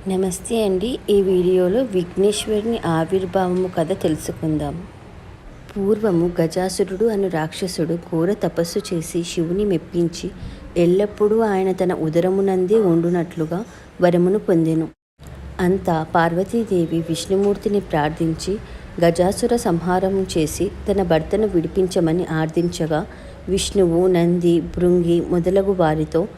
నమస్తే అండి. ఈ వీడియోలో విఘ్నేశ్వరుని ఆవిర్భావము కథ తెలుసుకుందాం. పూర్వము గజాసురుడు అను రాక్షసుడు ఘోర తపస్సు చేసి శివుని మెప్పించి ఎల్లప్పుడూ ఆయన తన ఉదరమునందే ఉండునట్లుగా వరమును పొందెను. అంతా పార్వతీదేవి విష్ణుమూర్తిని ప్రార్థించి గజాసుర సంహారము చేసి తన భర్తను విడిపించమని ఆర్థించగా విష్ణువు నంది భృంగి మొదలగు వారితో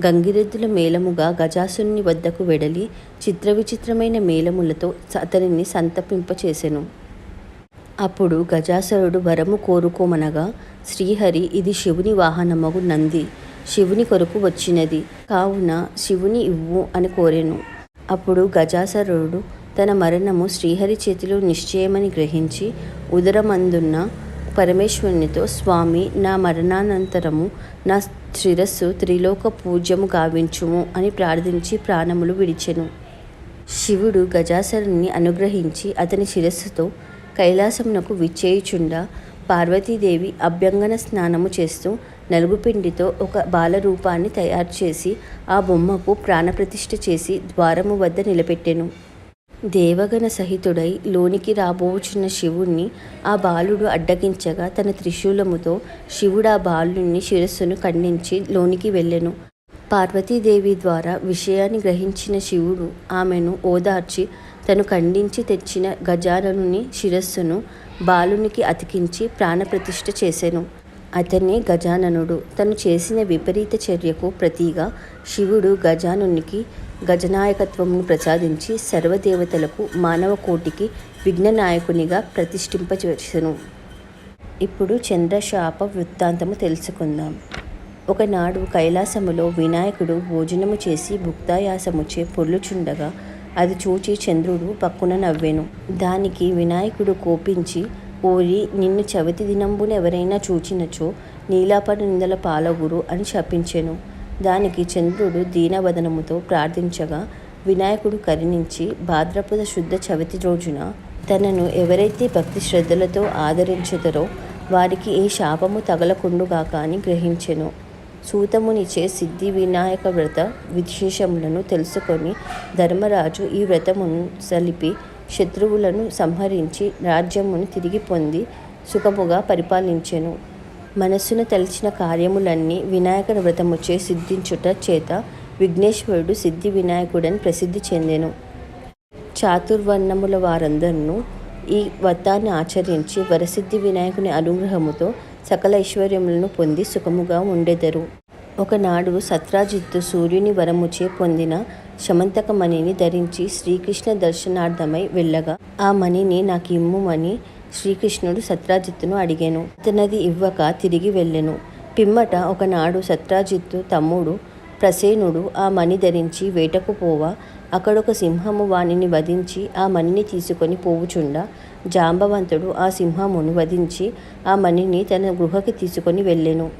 గంగిరెద్దుల మేళముగా గజాసురుని వద్దకు వెడలి చిత్రవిచిత్రమైన మేళములతో అతనిని సంతపింపచేసెను. అప్పుడు గజాసురుడు వరము కోరుకోమనగా శ్రీహరి ఇది శివుని వాహనమగు నంది శివుని కొరకు వచ్చినది కావున శివుని ఇవ్వు అని కోరెను. అప్పుడు గజాసురుడు తన మరణము శ్రీహరి చేతిలో నిశ్చయమని గ్రహించి ఉదరమందున్న పరమేశ్వరునితో స్వామి నా మరణానంతరము నా శిరస్సు త్రిలోక పూజ్యము గావించుము అని ప్రార్థించి ప్రాణములు విడిచెను. శివుడు గజాసురుని అనుగ్రహించి అతని శిరస్సుతో కైలాసమునకు విచ్చేయుచుండా పార్వతీదేవి అభ్యంగన స్నానము చేస్తూ నలుగుపిండితో ఒక బాలరూపాన్ని తయారు చేసి ఆ బొమ్మకు ప్రాణప్రతిష్ఠ చేసి ద్వారము వద్ద నిలబెట్టెను. దేవగణ సహితుడై లోనికి రాబోచున్న శివుణ్ణి ఆ బాలుడు అడ్డగించగా తన త్రిశూలముతో శివుడు ఆ బాలుని శిరస్సును ఖండించి లోనికి వెళ్ళెను. పార్వతీదేవి ద్వారా విషయాన్ని గ్రహించిన శివుడు ఆమెను ఓదార్చి తను ఖండించి తెచ్చిన గజాననుని శిరస్సును బాలునికి అతికించి ప్రాణప్రతిష్ఠ చేసెను. అతనే గజాననుడు. తను చేసిన విపరీత చర్యకు ప్రతిగా శివుడు గజానునికి గజనాయకత్వమును ప్రసాదించి సర్వదేవతలకు మానవ కోటికి విఘ్ననాయకునిగా ప్రతిష్ఠింపచేసెను. ఇప్పుడు చంద్రశాప వృత్తాంతము తెలుసుకుందాం. ఒకనాడు కైలాసములో వినాయకుడు భోజనము చేసి భుక్తాయాసముచే పొర్లుచుండగా అది చూచి చంద్రుడు పక్కున నవ్వెను. దానికి వినాయకుడు కోపించి ఓరి నిన్ను చవితి దినంబున ఎవరైనా చూచినచో నీలాపడి నిందల పాలగురు అని శపించెను. దానికి చంద్రుడు దీనవదనముతో ప్రార్థించగా వినాయకుడు కరుణించి భాద్రపద శుద్ధ చవితి రోజున తనను ఎవరైతే భక్తి శ్రద్ధలతో ఆదరించుతారో వారికి ఏ శాపము తగలకుండుగాక అని గ్రహించెను. సూతమునిచే సిద్ధి వినాయక వ్రత విశేషములను తెలుసుకొని ధర్మరాజు ఈ వ్రతమును సలిపి శత్రువులను సంహరించి రాజ్యమును తిరిగి పొంది సుఖముగా పరిపాలించెను. మనస్సును తలిచిన కార్యములన్నీ వినాయక వ్రతముచే సిద్ధించుట చేత విఘ్నేశ్వరుడు సిద్ధి వినాయకుడని ప్రసిద్ధి చెందెను. చాతుర్వర్ణముల వారందరూ ఈ వ్రతాన్ని ఆచరించి వరసిద్ధి వినాయకుని అనుగ్రహముతో సకల ఐశ్వర్యములను పొంది సుఖముగా ఉండెదరు. ఒకనాడు సత్రాజిత్తు సూర్యుని వరముచే పొందిన శమంతక మణిని ధరించి శ్రీకృష్ణ దర్శనార్థమై వెళ్ళగా ఆ మణిని నాకు ఇమ్ముమని శ్రీకృష్ణుడు సత్రాజిత్తును అడిగాను. అతనది ఇవ్వక తిరిగి వెళ్ళెను. పిమ్మట ఒకనాడు సత్రాజిత్తు తమ్ముడు ప్రసేనుడు ఆ మణి ధరించి వేటకు పోవా అక్కడొక సింహము వానిని వధించి ఆ మణిని తీసుకొని పోవుచుండా జాంబవంతుడు ఆ సింహమును వధించి ఆ మణిని తన గృహకి తీసుకొని వెళ్ళెను.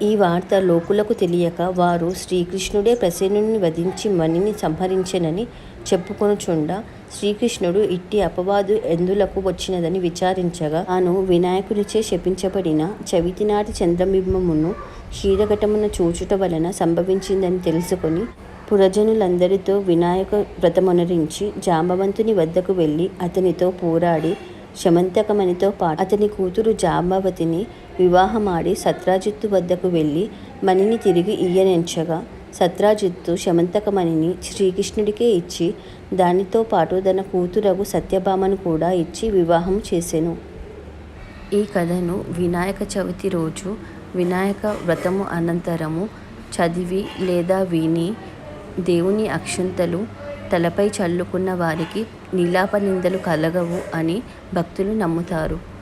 ఈ వార్త లోకులకు తెలియక వారు శ్రీకృష్ణుడే ప్రసేనుని వధించి మణిని సంహరించెనని చెప్పుకొనుచుండా శ్రీకృష్ణుడు ఇట్టి అపవాదు ఎందులకు వచ్చినదని విచారించగా తాను వినాయకునిచే శపించబడిన చవితి నాటి చంద్రబింబమును క్షీరఘటమున చూచుట వలన సంభవించిందని తెలుసుకొని పురజనులందరితో వినాయక వ్రతమునరించి జాంబవంతుని వద్దకు వెళ్ళి అతనితో పోరాడి శమంతకమణితో పాటు అతని కూతురు జాంబవతిని వివాహమాడి సత్రాజిత్తు వద్దకు వెళ్ళి మణిని తిరిగి ఇయ్యనెంచగా సత్రాజిత్తు శమంతకమణిని శ్రీకృష్ణుడికే ఇచ్చి దానితో పాటు తన కూతురగు సత్యభామను కూడా ఇచ్చి వివాహం చేసెను. ఈ కథను వినాయక చవితి రోజు వినాయక వ్రతము అనంతరము చదివి లేదా విని దేవుని అక్షంతలు తలపై చల్లుకున్న వారికి నీలాప నిందలు కలగవు అని భక్తులు నమ్ముతారు.